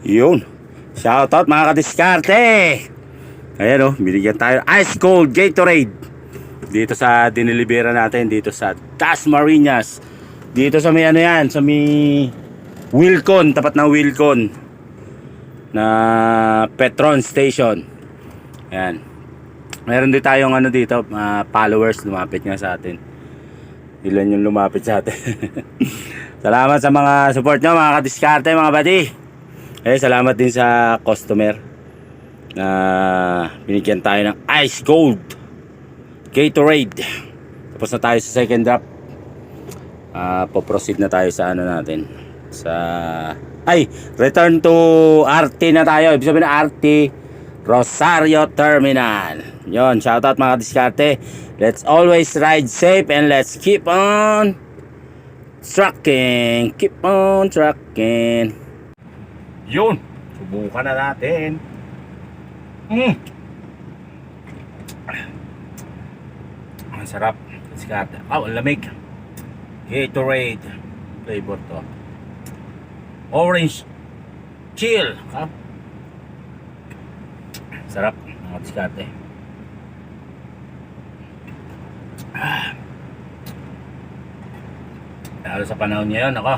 Yun. Shoutout mga kadiskarte. Ayan o, binigyan tayo ice cold Gatorade dito sa dinilibera natin dito sa Dasmariñas. Dito sa may ano yan, sa may Wilcon, tapat ng Wilcon na Petron Station. Ayan. Meron din tayong ano dito, followers lumapit nga sa atin. Ilan yung lumapit sa atin. Salamat sa mga support nyo mga kadiskarte mga buddy. Salamat din sa customer na binigyan tayo ng ice cold Gatorade. Tapos na tayo sa second drop. Po-proceed na tayo sa ano natin, sa return to RT na tayo. Ibig sabihin na RT Rosario Terminal. Yon, shoutout mga diskarte. Let's always ride safe and let's keep on trucking. Keep on trucking. Yun, subukan na natin. Ang sarap. Diskarte. Ang lamig. Gatorade flavor to. Orange chill. Sarap mga diskarte. Lalo sa panahon ngayon, ako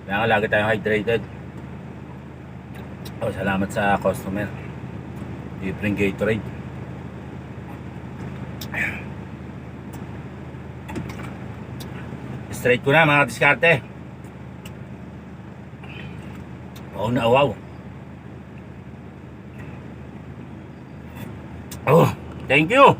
kailangan lagi tayong hydrated. Salamat sa customer. Libreng Gatorade. Straight ko na mga diskarte. Wow. Thank you.